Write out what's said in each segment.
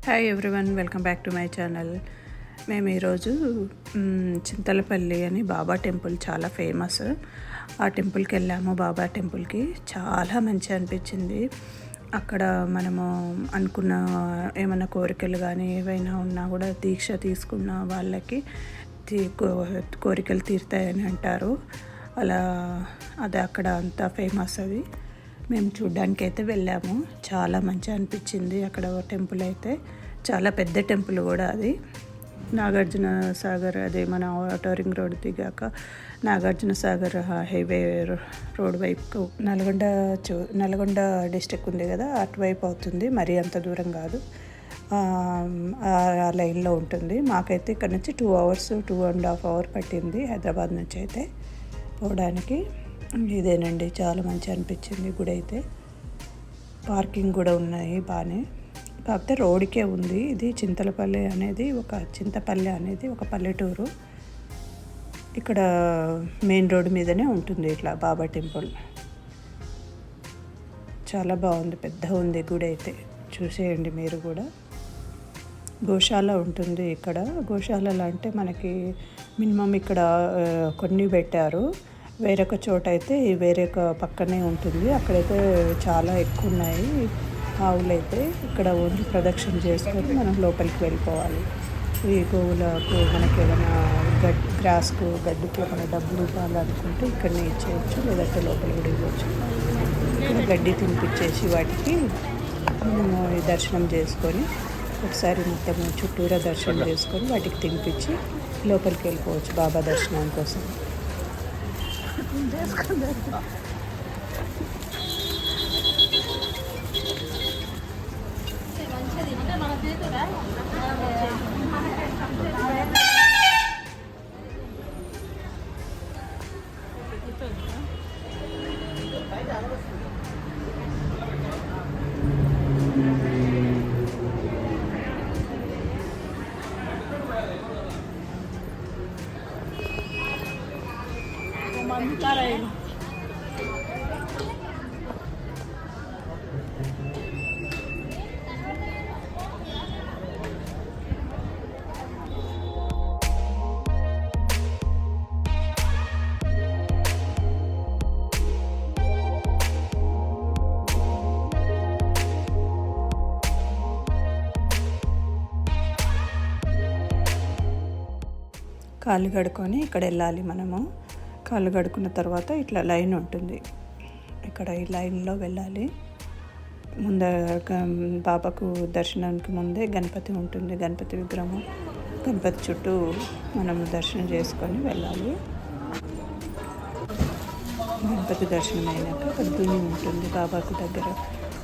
Hi everyone, welcome back to my channel. మేము ఈరోజు చింతలపల్లి అని బాబా టెంపుల్ చాలా ఫేమస్. ఆ టెంపుల్కి వెళ్ళాము. బాబా టెంపుల్కి చాలా మంచిగా అనిపించింది. అక్కడ మనము అనుకున్న ఏమైనా కోరికలు కానీ ఏవైనా ఉన్నా కూడా దీక్ష తీసుకున్న వాళ్ళకి కోరికలు తీరుతాయని అంటారు. అది అక్కడ అంతా ఫేమస్. అది మేము చూడ్డానికి అయితే వెళ్ళాము. చాలా మంచిగా అనిపించింది. అక్కడ టెంపుల్ అయితే చాలా పెద్ద టెంపుల్ కూడా. అది నాగార్జున సాగర్, అదే మన ఔటర్ రింగ్ రోడ్ దిగాక నాగార్జున సాగర్ హైవే రోడ్ వైపు నల్గొండ డిస్ట్రిక్ట్ ఉంది కదా, అటువైపు అవుతుంది. మరీ అంత దూరం కాదు, ఆ లైన్లో ఉంటుంది. మాకైతే ఇక్కడ నుంచి 2 hours 2.5 hours పట్టింది హైదరాబాద్ నుంచి అయితే పోవడానికి. ఇదేనండి, చాలా మంచిగా అనిపించింది. గుడి అయితే పార్కింగ్ కూడా ఉన్నాయి బాగానే. కాకపోతే రోడ్కే ఉంది. ఇది చింతలపల్లి అనేది ఒక పల్లెటూరు. ఇక్కడ మెయిన్ రోడ్ మీదనే ఉంటుంది ఇట్లా బాబా టెంపుల్. చాలా బాగుంది, పెద్దగా ఉంది గుడి అయితే. చూసేయండి మీరు కూడా. గోశాల ఉంటుంది ఇక్కడ. గోశాలలో అంటే మనకి మినిమం ఇక్కడ కొన్ని పెట్టారు. వేరొక చోట అయితే వేరొక పక్కనే ఉంటుంది. అక్కడైతే చాలా ఎక్కువ ఉన్నాయి ఆవులైతే. ఇక్కడ ఓన్లీ ప్రదక్షిణ చేసుకొని మనం లోపలికి వెళ్ళిపోవాలి. ఈ గోవులకు మనకి ఏమైనా గ్రాస్కు గడ్డికి ఏమైనా డబ్బులు ఇవ్వాలనుకుంటే ఇక్కడనే ఇచ్చేయచ్చు, లేదంటే లోపలికి కూడా ఇవ్వచ్చు. ఇక్కడ గడ్డి తినిపించేసి వాటికి మనము దర్శనం చేసుకొని ఒకసారి మొత్తం చుట్టూరా దర్శనం చేసుకొని వాటికి తినిపించి లోపలికి వెళ్ళిపోవచ్చు బాబా దర్శనం కోసం. కాళ్ళు కడుక్కొని ఇక్కడ వెళ్ళాలి మనము. కాళ్ళు కడుక్కున్న తర్వాత ఇట్లా లైన్ ఉంటుంది. ఇక్కడ ఈ లైన్లో వెళ్ళాలి. బాబాకు దర్శనానికి ముందే గణపతి ఉంటుంది, గణపతి విగ్రహం. గణపతి చుట్టూ మనం దర్శనం చేసుకొని వెళ్ళాలి. గణపతి దర్శనం అయినాక అక్కడ దుని ఉంటుంది. బాబాకు దగ్గర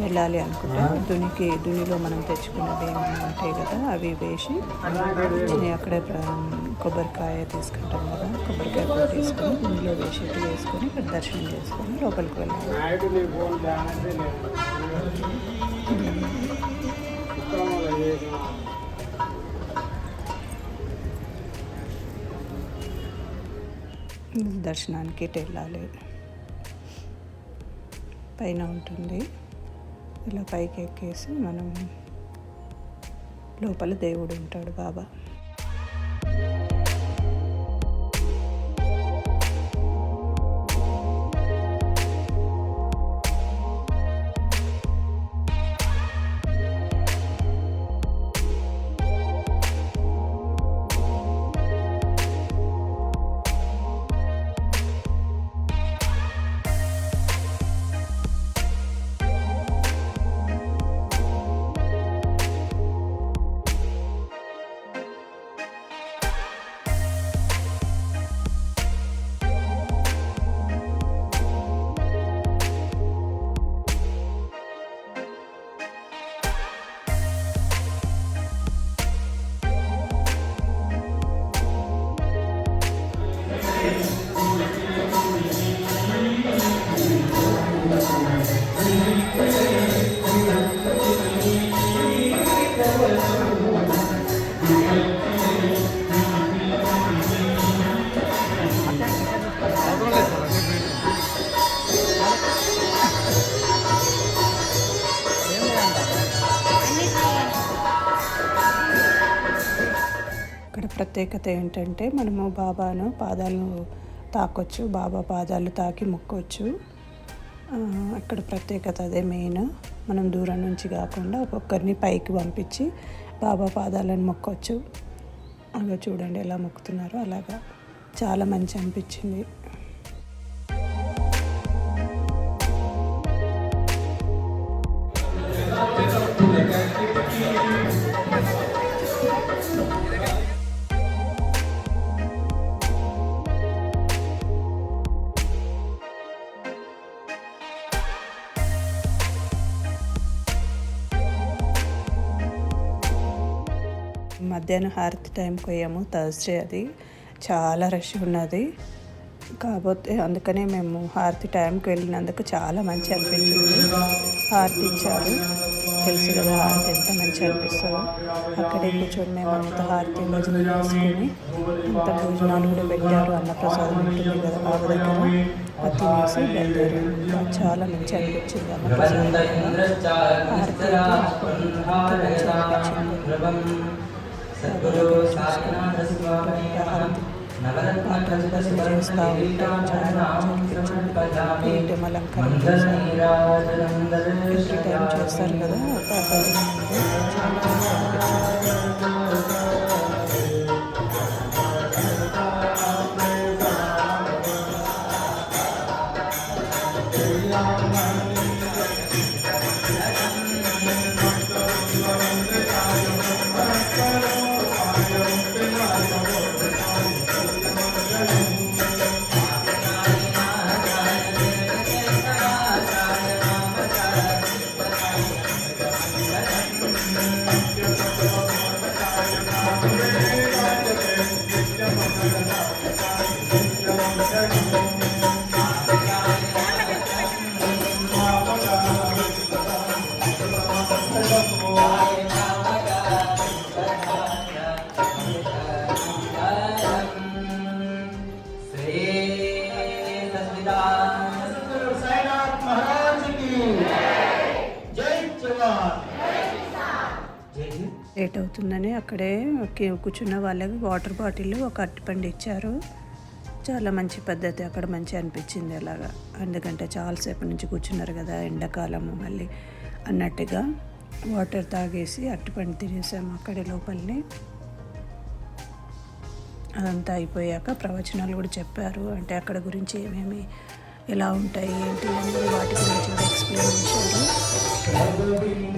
వెళ్ళాలి అనుకుంటే దునిలో మనం తెచ్చుకున్నది ఏమైనా ఉంటాయి కదా, అవి వేసి అక్కడే కొబ్బరికాయ తీసుకుంటాం కదా, కొబ్బరికాయ కూడా తీసుకొని దునిలో వేసుకొని ఇక్కడ దర్శనం చేసుకొని లోపలికి వెళ్ళాలి. దర్శనానికి ఇటు వెళ్ళాలి. పైన ఉంటుంది. ఇలా పైకి ఎక్కేసి మనం లోపల దేవుడు ఉంటాడు బాబా. ప్రత్యేకత ఏంటంటే మనము బాబాను పాదాలు తాకొచ్చు, బాబా పాదాలు తాకి మొక్కొచ్చు. అక్కడ ప్రత్యేకత అదే మెయిన్. మనం దూరం నుంచి కాకుండా ఒక్కొక్కరిని పైకి పంపించి బాబా పాదాలను మొక్కొచ్చు. అలా చూడండి ఎలా మొక్కుతున్నారో, అలాగా చాలా మంచి అనిపించింది. మధ్యాహ్నం హారతి టైంకి పోయాము, థర్స్డే అది. చాలా రష్ ఉన్నది, కాకపోతే అందుకనే మేము హారతి టైంకి వెళ్ళినందుకు చాలా మంచి అనిపించింది. హారతి ఇచ్చారు, తెలుసు కదా హారతి ఎంత మంచి అనిపిస్తుందో. అక్కడే కూర్చొని మేము అంత హారతి భజన చేసుకొని అంత భోజనాలు కూడా పెట్టారు. అన్నప్రసాదం ఉంటుంది కదా బాబు దగ్గర, అది తినేసి బయలుదేరాము. చాలా మంచి అనిపించింది అన్నప్రసాదం. హారతి మంచి అనిపించింది. అలంకరణ చేస్తారు కదా, లేట్ అవుతుందని అక్కడే కూర్చున్న వాళ్ళకి వాటర్ బాటిల్, ఒక అరటిపండు ఇచ్చారు. చాలా మంచి పద్ధతి, అక్కడ మంచి అనిపించింది అలాగా. ఎందుకంటే చాలాసేపు నుంచి కూర్చున్నారు కదా, ఎండాకాలము మళ్ళీ అన్నట్టుగా. వాటర్ తాగేసి అరటిపండు తినేసాము అక్కడే లోపలిని. అదంతా అయిపోయాక ప్రవచనాలు కూడా చెప్పారు. అంటే అక్కడ గురించి ఏమేమి ఎలా ఉంటాయి ఏంటి అనేది వాటి గురించి కూడా ఎక్స్ప్లెయిన్ చేశారు.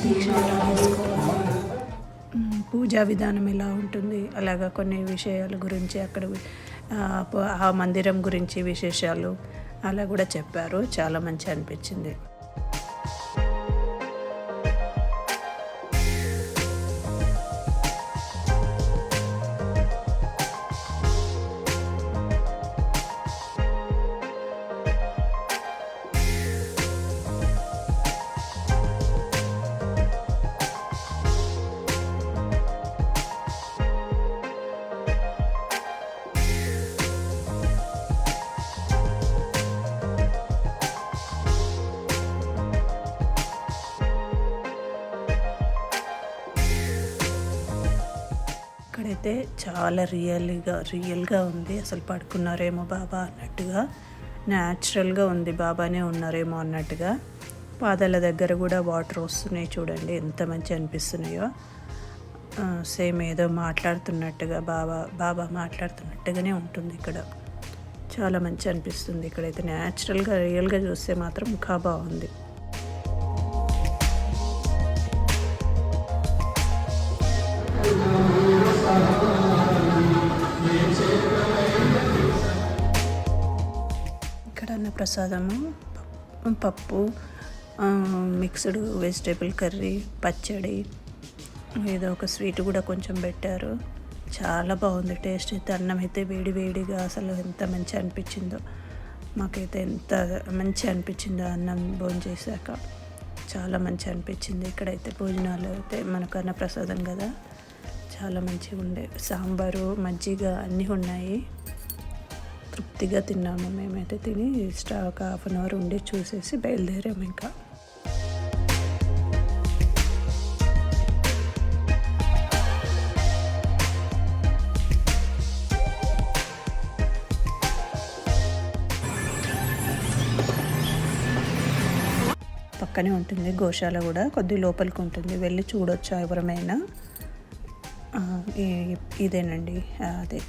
దీక్ష ఎలా తీసుకోవాలి, పూజా విధానం ఎలా ఉంటుంది, అలాగా కొన్ని విషయాల గురించి అక్కడ ఆ మందిరం గురించి విశేషాలు అలా కూడా చెప్పారు. చాలా మంచి అనిపించింది. ఇక్కడైతే చాలా రియల్గా ఉంది. అసలు పడుకున్నారేమో బాబా అన్నట్టుగా, న్యాచురల్గా ఉంది, బాబానే ఉన్నారేమో అన్నట్టుగా. పాదాల దగ్గర కూడా వాటర్ వస్తున్నాయి చూడండి, ఎంత మంచి అనిపిస్తున్నాయో. సేమ్ ఏదో మాట్లాడుతున్నట్టుగా, బాబా మాట్లాడుతున్నట్టుగానే ఉంటుంది ఇక్కడ. చాలా మంచి అనిపిస్తుంది. ఇక్కడైతే న్యాచురల్గా రియల్గా చూస్తే మాత్రం ఇంకా బాగుంది. ఇక్కడ అన్నప్రసాదము పప్పు, మిక్స్డ్ వెజిటేబుల్ కర్రీ, పచ్చడి, ఏదో ఒక స్వీట్ కూడా కొంచెం పెట్టారు. చాలా బాగుంది టేస్ట్ అయితే. అన్నం అయితే వేడిగా అసలు ఎంత మంచి అనిపించిందో. మాకైతే ఎంత మంచి అనిపించిందో అన్నం భోజనం చేశాక, చాలా మంచి అనిపించింది. ఇక్కడైతే భోజనాలు అయితే మనకు అన్నప్రసాదం కదా, చాలా మంచిగా ఉండే. సాంబారు, మజ్జిగ అన్నీ ఉన్నాయి. తృప్తిగా తిన్నాము. మేమైతే తిని ఒక 1/2 అవర్ ఉండి చూసేసి బయలుదేరాము. ఇంకా పక్కనే ఉంటుంది గోశాల కూడా, కొద్ది లోపలికి ఉంటుంది, వెళ్ళి చూడొచ్చు ఎవరమైనా. ఇదేనండి అదే